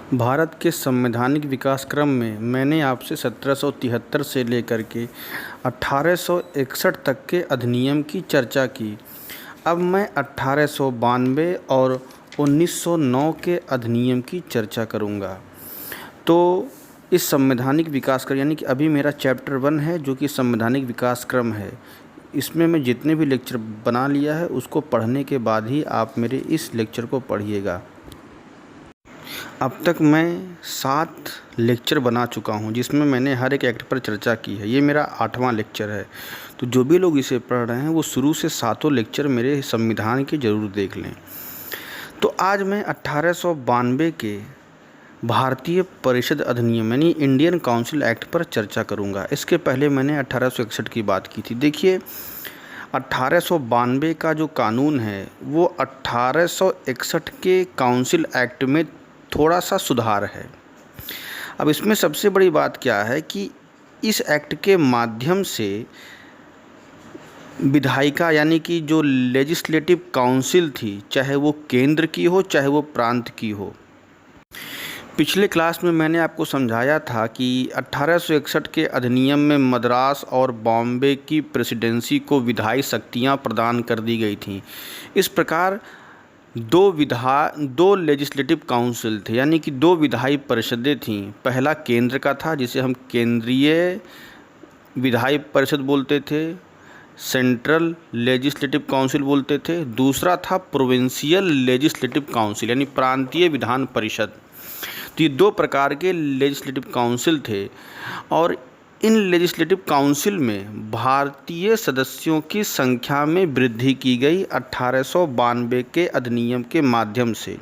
भारत के संवैधानिक विकास क्रम में मैंने आपसे 1773 से लेकर के 1861 तक के अधिनियम की चर्चा की। अब मैं 1892 और 1909 के अधिनियम की चर्चा करूंगा। तो इस संवैधानिक विकास क्रम यानी कि अभी मेरा चैप्टर 1 है जो कि संवैधानिक विकास क्रम है। इसमें मैं जितने भी लेक्चर बना लिया है उसको पढ़ने के बाद ही आप मेरे इस लेक्चर को पढ़िएगा। अब तक मैं 7 लेक्चर बना चुका हूं जिसमें मैंने हर एक एक्ट पर चर्चा की है। ये मेरा 8वां लेक्चर है। तो जो भी लोग इसे पढ़ रहे हैं वो शुरू से 7 लेक्चर मेरे संविधान के ज़रूर देख लें। तो आज मैं 1892 के भारतीय परिषद अधिनियम यानी इंडियन काउंसिल एक्ट पर चर्चा करूंगा। इसके पहले मैंने 1861 की बात की थी। देखिए 1892 का जो कानून है वो 1861 के काउंसिल एक्ट में थोड़ा सा सुधार है। अब इसमें सबसे बड़ी बात क्या है कि इस एक्ट के माध्यम से विधायिका यानी कि जो लेजिस्लेटिव काउंसिल थी, चाहे वो केंद्र की हो चाहे वो प्रांत की हो। पिछले क्लास में मैंने आपको समझाया था कि 1861 के अधिनियम में मद्रास और बॉम्बे की प्रेसिडेंसी को विधायी शक्तियाँ प्रदान कर दी गई थीं। इस प्रकार दो लेजिस्लेटिव काउंसिल थे यानी कि 2 विधायी परिषदें थीं। पहला केंद्र का था जिसे हम केंद्रीय विधायी परिषद बोलते थे, सेंट्रल लेजिस्लेटिव काउंसिल बोलते थे। दूसरा था प्रोविंशियल लेजिस्लेटिव काउंसिल यानी प्रांतीय विधान परिषद। तो ये 2 प्रकार के लेजिस्लेटिव काउंसिल थे और इन लेजिस्लेटिव काउंसिल में भारतीय सदस्यों की संख्या में वृद्धि की गई 1892 के अधिनियम के माध्यम से।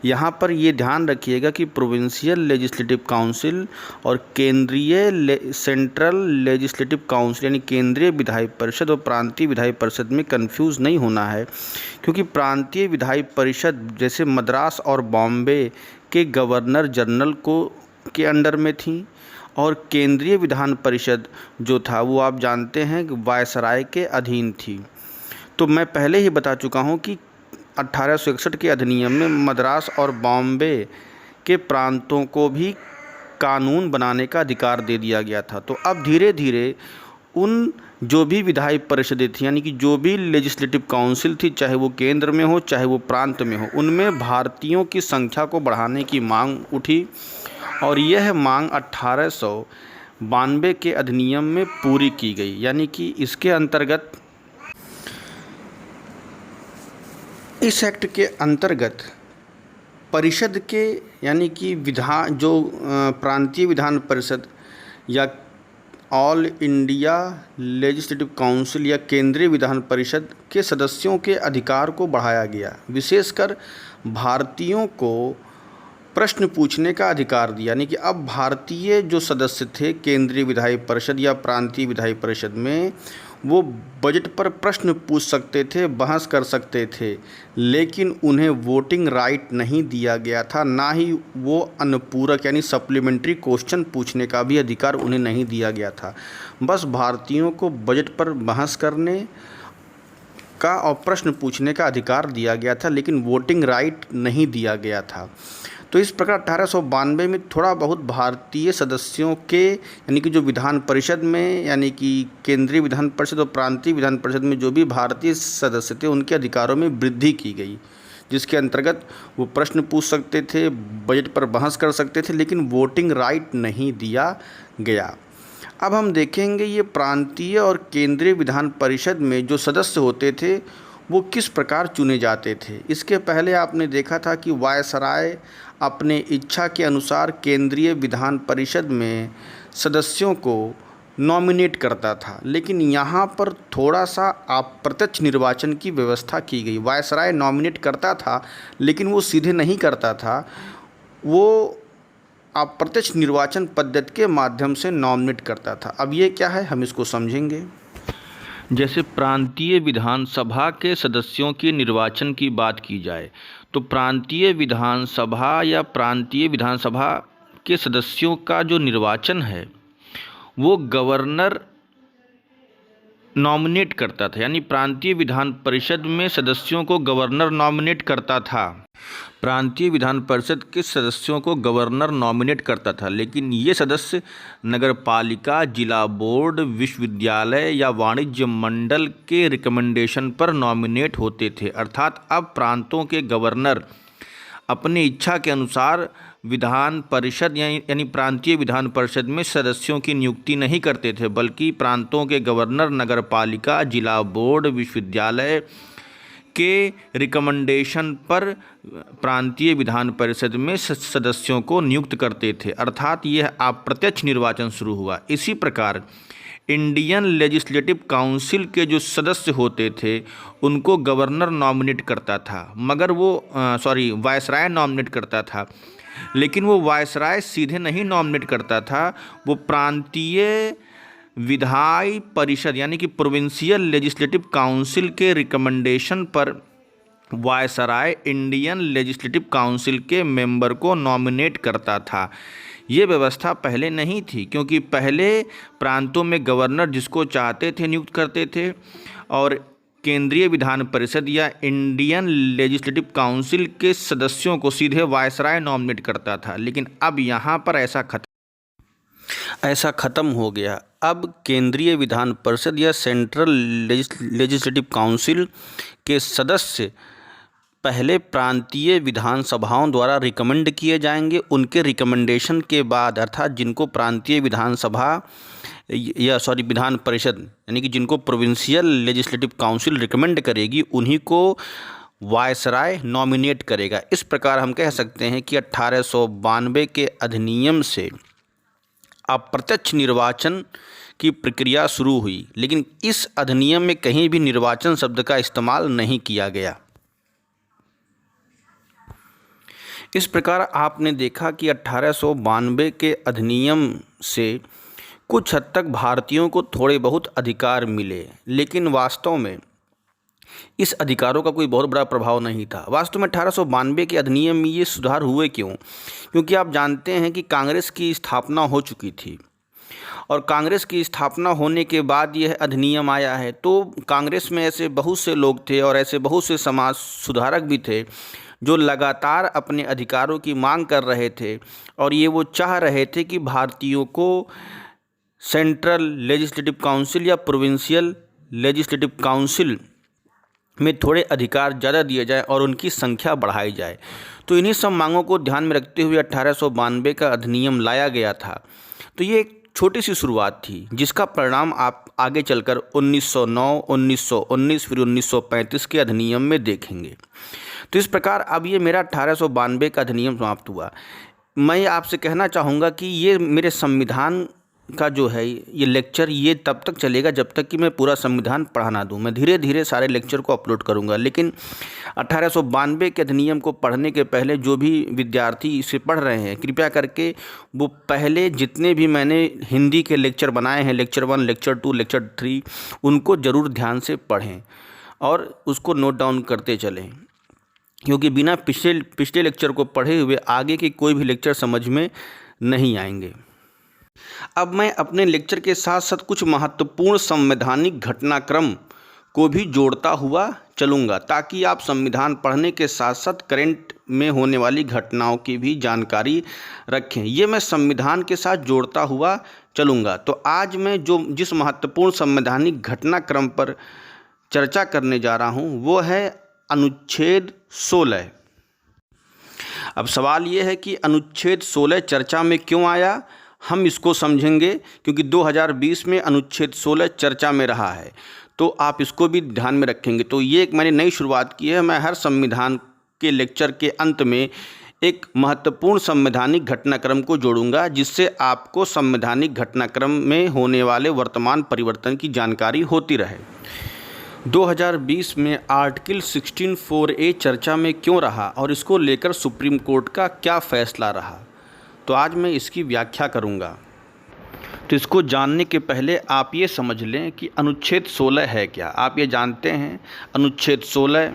यहाँ पर ये ध्यान रखिएगा कि प्रोविंशियल लेजिस्लेटिव काउंसिल और केंद्रीय सेंट्रल लेजिस्लेटिव काउंसिल यानी केंद्रीय विधायी परिषद और प्रांतीय विधायी परिषद में कंफ्यूज नहीं होना है, क्योंकि प्रांतीय विधायी परिषद जैसे मद्रास और बॉम्बे के गवर्नर जनरल के अंडर में थी और केंद्रीय विधान परिषद जो था वो आप जानते हैं कि वायसराय के अधीन थी। तो मैं पहले ही बता चुका हूँ कि 1861 के अधिनियम में मद्रास और बॉम्बे के प्रांतों को भी कानून बनाने का अधिकार दे दिया गया था। तो अब धीरे धीरे उन जो भी विधायी परिषदें थी यानी कि जो भी लेजिस्लेटिव काउंसिल थी, चाहे वो केंद्र में हो चाहे वो प्रांत में हो, उनमें भारतीयों की संख्या को बढ़ाने की मांग उठी और यह मांग 1892 के अधिनियम में पूरी की गई। यानी कि इसके अंतर्गत इस एक्ट के अंतर्गत परिषद के यानी कि प्रांतीय विधान परिषद या ऑल इंडिया लेजिस्लेटिव काउंसिल या केंद्रीय विधान परिषद के सदस्यों के अधिकार को बढ़ाया गया। विशेषकर भारतीयों को प्रश्न पूछने का अधिकार दिया, यानी कि अब भारतीय जो सदस्य थे केंद्रीय विधायी परिषद या प्रांतीय विधायी परिषद में, वो बजट पर प्रश्न पूछ सकते थे, बहस कर सकते थे, लेकिन उन्हें वोटिंग राइट नहीं दिया गया था। ना ही वो अनुपूरक यानी सप्लीमेंट्री क्वेश्चन पूछने का भी अधिकार उन्हें नहीं दिया गया था। बस भारतीयों को बजट पर बहस करने का और प्रश्न पूछने का अधिकार दिया गया था, लेकिन वोटिंग राइट नहीं दिया गया था। तो इस प्रकार 1892 में थोड़ा बहुत भारतीय सदस्यों के यानी कि जो विधान परिषद में यानी कि केंद्रीय विधान परिषद और प्रांतीय विधान परिषद में जो भी भारतीय सदस्य थे उनके अधिकारों में वृद्धि की गई, जिसके अंतर्गत वो प्रश्न पूछ सकते थे, बजट पर बहस कर सकते थे, लेकिन वोटिंग राइट नहीं दिया गया। अब हम देखेंगे ये प्रांतीय और केंद्रीय विधान परिषद में जो सदस्य होते थे वो किस प्रकार चुने जाते थे। इसके पहले आपने देखा था कि वायसराय अपने इच्छा के अनुसार केंद्रीय विधान परिषद में सदस्यों को नॉमिनेट करता था, लेकिन यहाँ पर थोड़ा सा अप्रत्यक्ष निर्वाचन की व्यवस्था की गई। वायसराय नॉमिनेट करता था लेकिन वो सीधे नहीं करता था, वो अप्रत्यक्ष निर्वाचन पद्धति के माध्यम से नॉमिनेट करता था। अब ये क्या है हम इसको समझेंगे। जैसे प्रांतीय विधानसभा के सदस्यों के निर्वाचन की बात की जाए तो प्रांतीय विधानसभा या प्रांतीय विधानसभा के सदस्यों का जो निर्वाचन है वो गवर्नर नॉमिनेट करता था, यानी प्रांतीय विधान परिषद में सदस्यों को गवर्नर नॉमिनेट करता था। प्रांतीय विधान परिषद के सदस्यों को गवर्नर नॉमिनेट करता था, लेकिन ये सदस्य नगरपालिका, जिला बोर्ड, विश्वविद्यालय या वाणिज्य मंडल के रिकमेंडेशन पर नॉमिनेट होते थे। अर्थात अब प्रांतों के गवर्नर अपनी इच्छा के अनुसार विधान परिषद यानी प्रांतीय विधान परिषद में सदस्यों की नियुक्ति नहीं करते थे, बल्कि प्रांतों के गवर्नर नगरपालिका, जिला बोर्ड, विश्वविद्यालय के रिकमेंडेशन पर प्रांतीय विधान परिषद में सदस्यों को नियुक्त करते थे। अर्थात यह अप्रत्यक्ष निर्वाचन शुरू हुआ। इसी प्रकार इंडियन लेजिस्लेटिव काउंसिल के जो सदस्य होते थे उनको गवर्नर नॉमिनेट करता था, मगर वो वायसराय नॉमिनेट करता था, लेकिन वो वायसराय सीधे नहीं नॉमिनेट करता था, वो प्रांतीय विधायी परिषद यानी कि प्रोविंशियल लेजिस्लेटिव काउंसिल के रिकमेंडेशन पर वायसराय इंडियन लेजिस्लेटिव काउंसिल के मेंबर को नॉमिनेट करता था। ये व्यवस्था पहले नहीं थी, क्योंकि पहले प्रांतों में गवर्नर जिसको चाहते थे नियुक्त करते थे और केंद्रीय विधान परिषद या इंडियन लेजिस्लेटिव काउंसिल के सदस्यों को सीधे वायसराय नॉमिनेट करता था। लेकिन अब यहाँ पर ऐसा खत्म हो गया। अब केंद्रीय विधान परिषद या सेंट्रल लेजिस्लेटिव काउंसिल के सदस्य पहले प्रांतीय विधानसभाओं द्वारा रिकमेंड किए जाएंगे। उनके रिकमेंडेशन के बाद, अर्थात जिनको प्रांतीय विधानसभा विधान परिषद यानी कि जिनको प्रोविंशियल लेजिस्लेटिव काउंसिल रिकमेंड करेगी, उन्हीं को वायसराय नॉमिनेट करेगा। इस प्रकार हम कह सकते हैं कि 1892 के अधिनियम से अप्रत्यक्ष निर्वाचन की प्रक्रिया शुरू हुई, लेकिन इस अधिनियम में कहीं भी निर्वाचन शब्द का इस्तेमाल नहीं किया गया। इस प्रकार आपने देखा कि 1892 के अधिनियम से कुछ हद तक भारतीयों को थोड़े बहुत अधिकार मिले, लेकिन वास्तव में इस अधिकारों का कोई बहुत बड़ा प्रभाव नहीं था। वास्तव में 1892 के अधिनियम में ये सुधार हुए क्यों? क्योंकि आप जानते हैं कि कांग्रेस की स्थापना हो चुकी थी और कांग्रेस की स्थापना होने के बाद यह अधिनियम आया है। तो कांग्रेस में ऐसे बहुत से लोग थे और ऐसे बहुत से समाज सुधारक भी थे जो लगातार अपने अधिकारों की मांग कर रहे थे, और ये वो चाह रहे थे कि भारतीयों को सेंट्रल लेजिस्लेटिव काउंसिल या प्रोविंशियल लेजिस्लेटिव काउंसिल में थोड़े अधिकार ज़्यादा दिए जाए और उनकी संख्या बढ़ाई जाए। तो इन्हीं सब मांगों को ध्यान में रखते हुए 1892 का अधिनियम लाया गया था। तो ये एक छोटी सी शुरुआत थी, जिसका परिणाम आप आगे चलकर 1909, 1919 फिर 1935 के अधिनियम में देखेंगे। तो इस प्रकार अब ये मेरा 1892 का अधिनियम समाप्त हुआ। मैं आपसे कहना चाहूँगा कि ये मेरे संविधान का जो है ये लेक्चर ये तब तक चलेगा जब तक कि मैं पूरा संविधान पढ़ा ना दूँ। मैं धीरे धीरे सारे लेक्चर को अपलोड करूँगा, लेकिन 1892 के अधिनियम को पढ़ने के पहले जो भी विद्यार्थी इसे पढ़ रहे हैं, कृपया करके वो पहले जितने भी मैंने हिंदी के लेक्चर बनाए हैं, लेक्चर 1, लेक्चर 2, लेक्चर 3, उनको ज़रूर ध्यान से पढ़ें और उसको नोट डाउन करते चलें, क्योंकि बिना पिछले लेक्चर को पढ़े हुए आगे के कोई भी लेक्चर समझ में नहीं आएंगे। अब मैं अपने लेक्चर के साथ साथ कुछ महत्वपूर्ण संवैधानिक घटनाक्रम को भी जोड़ता हुआ चलूँगा, ताकि आप संविधान पढ़ने के साथ साथ करंट में होने वाली घटनाओं की भी जानकारी रखें। ये मैं संविधान के साथ जोड़ता हुआ चलूँगा। तो आज मैं जिस महत्वपूर्ण संवैधानिक घटनाक्रम पर चर्चा करने जा रहा हूँ वो है अनुच्छेद 16। अब सवाल ये है कि अनुच्छेद 16 चर्चा में क्यों आया, हम इसको समझेंगे, क्योंकि 2020 में अनुच्छेद 16 चर्चा में रहा है, तो आप इसको भी ध्यान में रखेंगे। तो ये एक मैंने नई शुरुआत की है। मैं हर संविधान के लेक्चर के अंत में एक महत्वपूर्ण संवैधानिक घटनाक्रम को जोड़ूंगा, जिससे आपको संवैधानिक घटनाक्रम में होने वाले वर्तमान परिवर्तन की जानकारी होती रहे। 2020 में आर्टिकल 16(4)(a) चर्चा में क्यों रहा और इसको लेकर सुप्रीम कोर्ट का क्या फैसला रहा, तो आज मैं इसकी व्याख्या करूंगा। तो इसको जानने के पहले आप ये समझ लें कि अनुच्छेद 16 है क्या। आप ये जानते हैं अनुच्छेद 16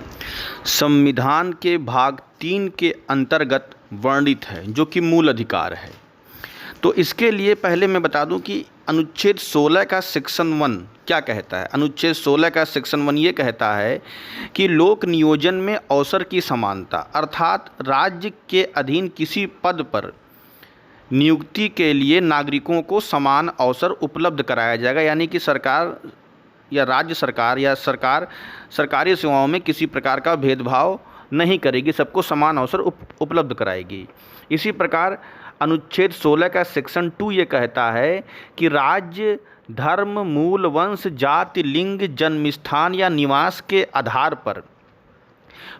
संविधान के भाग 3 के अंतर्गत वर्णित है, जो कि मूल अधिकार है। तो इसके लिए पहले मैं बता दूं कि अनुच्छेद 16 का सेक्शन 1 क्या कहता है। अनुच्छेद 16 का सेक्शन 1 ये कहता है कि लोक नियोजन में अवसर की समानता, अर्थात राज्य के अधीन किसी पद पर नियुक्ति के लिए नागरिकों को समान अवसर उपलब्ध कराया जाएगा। यानी कि सरकार या राज्य सरकार या सरकार सरकारी सेवाओं में किसी प्रकार का भेदभाव नहीं करेगी, सबको समान अवसर उपलब्ध कराएगी। इसी प्रकार अनुच्छेद 16 का सेक्शन 2 ये कहता है कि राज्य धर्म, मूल, वंश, जाति, लिंग, जन्मस्थान या निवास के आधार पर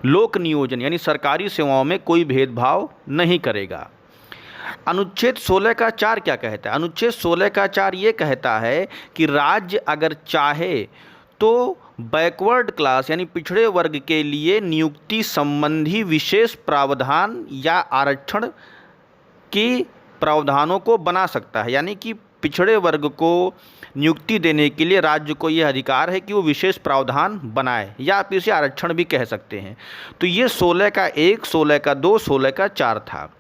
लोक नियोजन यानी सरकारी सेवाओं में कोई भेदभाव नहीं करेगा। अनुच्छेद 16 का 4 क्या कहता है? अनुच्छेद 16 का 4 ये कहता है कि राज्य अगर चाहे तो बैकवर्ड क्लास यानी पिछड़े वर्ग के लिए नियुक्ति संबंधी विशेष प्रावधान या आरक्षण के प्रावधानों को बना सकता है। यानी कि पिछड़े वर्ग को नियुक्ति देने के लिए राज्य को यह अधिकार है कि वो विशेष प्रावधान बनाए, या आप इसे आरक्षण भी कह सकते हैं। तो ये 16 का 1, 16 का 2, 16 का 4 था।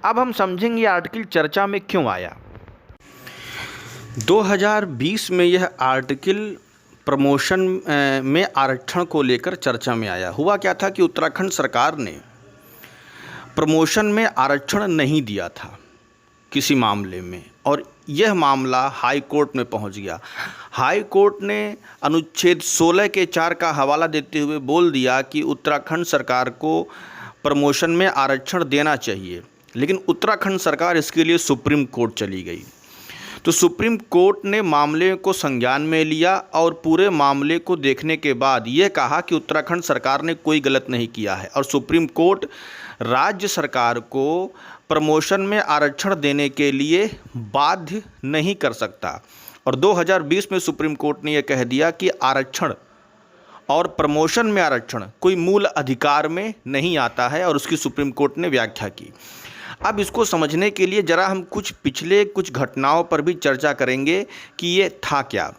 अब हम समझेंगे आर्टिकल चर्चा में क्यों आया। 2020 में यह आर्टिकल प्रमोशन में आरक्षण को लेकर चर्चा में आया। हुआ क्या था कि उत्तराखंड सरकार ने प्रमोशन में आरक्षण नहीं दिया था किसी मामले में, और यह मामला हाई कोर्ट में पहुंच गया। हाई कोर्ट ने अनुच्छेद 16 के 4 का हवाला देते हुए बोल दिया कि उत्तराखंड सरकार को प्रमोशन में आरक्षण देना चाहिए, लेकिन उत्तराखंड सरकार इसके लिए सुप्रीम कोर्ट चली गई। तो सुप्रीम कोर्ट ने मामले को संज्ञान में लिया और पूरे मामले को देखने के बाद ये कहा कि उत्तराखंड सरकार ने कोई गलत नहीं किया है, और सुप्रीम कोर्ट राज्य सरकार को प्रमोशन में आरक्षण देने के लिए बाध्य नहीं कर सकता। और 2020 में सुप्रीम कोर्ट ने यह कह दिया कि आरक्षण और प्रमोशन में आरक्षण कोई मूल अधिकार में नहीं आता है, और उसकी सुप्रीम कोर्ट ने व्याख्या की। अब इसको समझने के लिए ज़रा हम पिछले कुछ घटनाओं पर भी चर्चा करेंगे कि ये था क्या।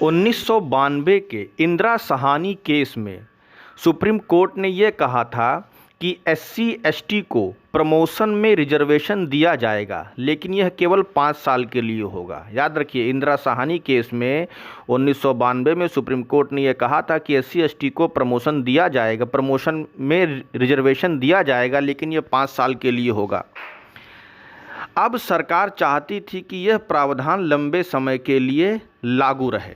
1992 के इंदिरा साहनी केस में सुप्रीम कोर्ट ने यह कहा था कि SC/ST को प्रमोशन में रिजर्वेशन दिया जाएगा, लेकिन यह केवल 5 साल के लिए होगा। याद रखिए, इंदिरा साहनी केस में 1992 में सुप्रीम कोर्ट ने यह कहा था कि SC/ST को प्रमोशन दिया जाएगा, प्रमोशन में रिजर्वेशन दिया जाएगा, लेकिन यह 5 साल के लिए होगा। अब सरकार चाहती थी कि यह प्रावधान लंबे समय के लिए लागू रहे,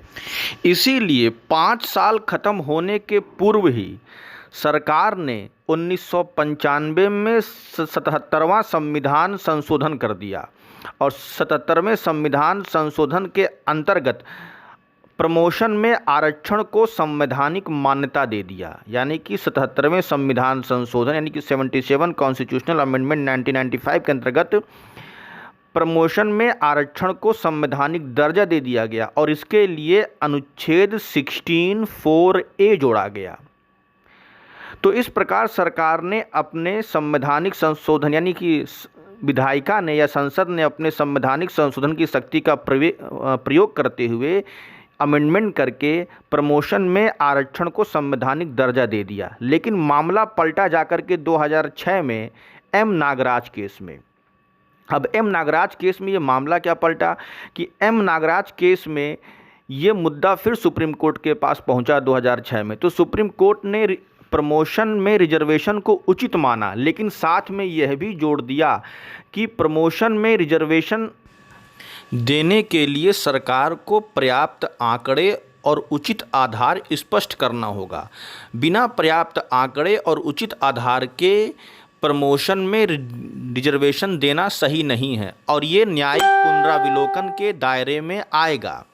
इसीलिए 5 साल खत्म होने के पूर्व ही सरकार ने 1995 में 77वां संविधान संशोधन कर दिया, और 77वें संविधान संशोधन के अंतर्गत प्रमोशन में आरक्षण को संवैधानिक मान्यता दे दिया। यानी कि 77वें संविधान संशोधन यानी कि 77 कॉन्स्टिट्यूशनल अमेंडमेंट 1995 के अंतर्गत प्रमोशन में आरक्षण को संवैधानिक दर्जा दे दिया गया, और इसके लिए अनुच्छेद 16(4)(a) जोड़ा गया। तो इस प्रकार सरकार ने अपने संवैधानिक संशोधन यानी कि विधायिका ने या संसद ने अपने संवैधानिक संशोधन की शक्ति का प्रयोग करते हुए अमेंडमेंट करके प्रमोशन में आरक्षण को संवैधानिक दर्जा दे दिया। लेकिन मामला पलटा जाकर के 2006 में M नागराज केस में। अब M नागराज केस में ये मामला क्या पलटा कि M नागराज केस में ये मुद्दा फिर सुप्रीम कोर्ट के पास पहुंचा 2006 में। तो सुप्रीम कोर्ट ने प्रमोशन में रिजर्वेशन को उचित माना, लेकिन साथ में यह भी जोड़ दिया कि प्रमोशन में रिजर्वेशन देने के लिए सरकार को पर्याप्त आंकड़े और उचित आधार स्पष्ट करना होगा। बिना पर्याप्त आंकड़े और उचित आधार के प्रमोशन में रिजर्वेशन देना सही नहीं है, और ये न्यायिक पुनराविलोकन के दायरे में आएगा।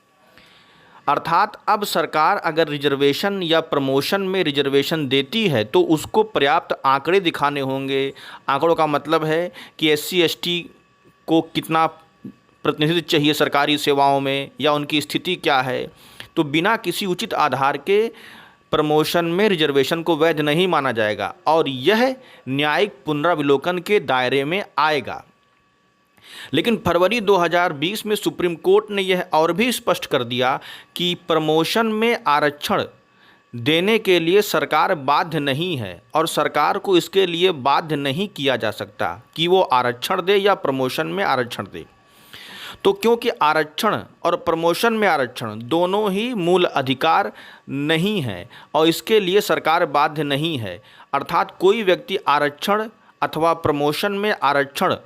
अर्थात अब सरकार अगर रिजर्वेशन या प्रमोशन में रिजर्वेशन देती है तो उसको पर्याप्त आंकड़े दिखाने होंगे। आंकड़ों का मतलब है कि SC/ST को कितना प्रतिनिधित्व चाहिए सरकारी सेवाओं में, या उनकी स्थिति क्या है। तो बिना किसी उचित आधार के प्रमोशन में रिजर्वेशन को वैध नहीं माना जाएगा, और यह न्यायिक पुनराविलोकन के दायरे में आएगा। लेकिन फरवरी 2020 में सुप्रीम कोर्ट ने यह और भी स्पष्ट कर दिया कि प्रमोशन में आरक्षण देने के लिए सरकार बाध्य नहीं है और सरकार को इसके लिए बाध्य नहीं किया जा सकता कि वो आरक्षण दे या प्रमोशन में आरक्षण दे। तो क्योंकि आरक्षण और प्रमोशन में आरक्षण दोनों ही मूल अधिकार नहीं है और इसके लिए सरकार बाध्य नहीं है, अर्थात कोई व्यक्ति आरक्षण अथवा प्रमोशन में आरक्षण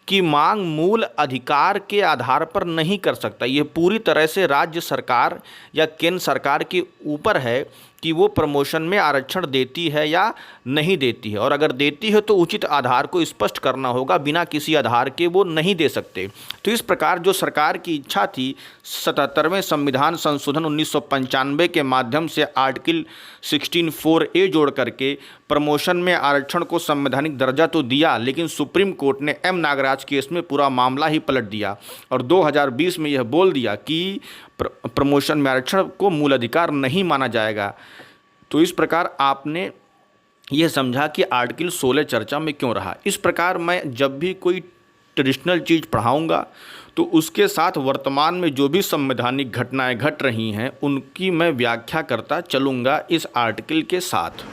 की मांग मूल अधिकार के आधार पर नहीं कर सकता। ये पूरी तरह से राज्य सरकार या केंद्र सरकार के ऊपर है कि वो प्रमोशन में आरक्षण देती है या नहीं देती है, और अगर देती है तो उचित आधार को स्पष्ट करना होगा, बिना किसी आधार के वो नहीं दे सकते। तो इस प्रकार जो सरकार की इच्छा थी 77वें संविधान संशोधन 1995 के माध्यम से आर्टिकल 16(4)A जोड़ करके प्रमोशन में आरक्षण को संवैधानिक दर्जा तो दिया, लेकिन सुप्रीम कोर्ट ने एम नागराज केस में पूरा मामला ही पलट दिया और 2020 में यह बोल दिया कि प्रमोशन में आरक्षण को मूल अधिकार नहीं माना जाएगा। तो इस प्रकार आपने यह समझा कि आर्टिकल 16 चर्चा में क्यों रहा। इस प्रकार मैं जब भी कोई ट्रेडिशनल चीज़ पढ़ाऊंगा तो उसके साथ वर्तमान में जो भी संवैधानिक घटनाएं घट रही हैं उनकी मैं व्याख्या करता चलूँगा इस आर्टिकल के साथ।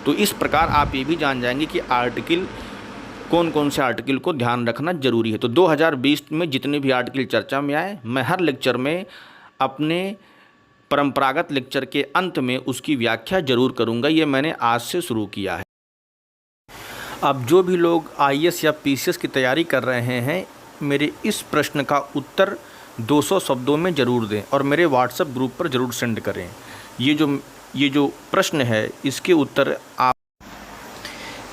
तो इस प्रकार आप ये भी जान जाएंगे कि आर्टिकल कौन कौन से आर्टिकल को ध्यान रखना जरूरी है। तो 2020 में जितने भी आर्टिकल चर्चा में आए, मैं हर लेक्चर में अपने परंपरागत लेक्चर के अंत में उसकी व्याख्या जरूर करूंगा। ये मैंने आज से शुरू किया है। अब जो भी लोग आईएएस या पीसीएस की तैयारी कर रहे हैं, मेरे इस प्रश्न का उत्तर 200 शब्दों में ज़रूर दें और मेरे व्हाट्सएप ग्रुप पर ज़रूर सेंड करें। ये जो प्रश्न है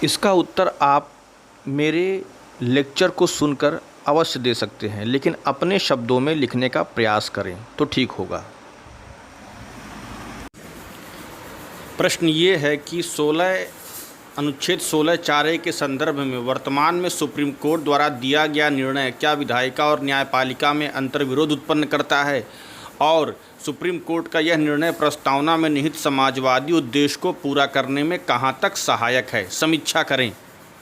इसका उत्तर आप मेरे लेक्चर को सुनकर अवश्य दे सकते हैं, लेकिन अपने शब्दों में लिखने का प्रयास करें तो ठीक होगा। प्रश्न ये है कि अनुच्छेद 16(4)A के संदर्भ में वर्तमान में सुप्रीम कोर्ट द्वारा दिया गया निर्णय क्या विधायिका और न्यायपालिका में अंतर्विरोध उत्पन्न करता है, और सुप्रीम कोर्ट का यह निर्णय प्रस्तावना में निहित समाजवादी उद्देश्य को पूरा करने में कहाँ तक सहायक है। समीक्षा करें।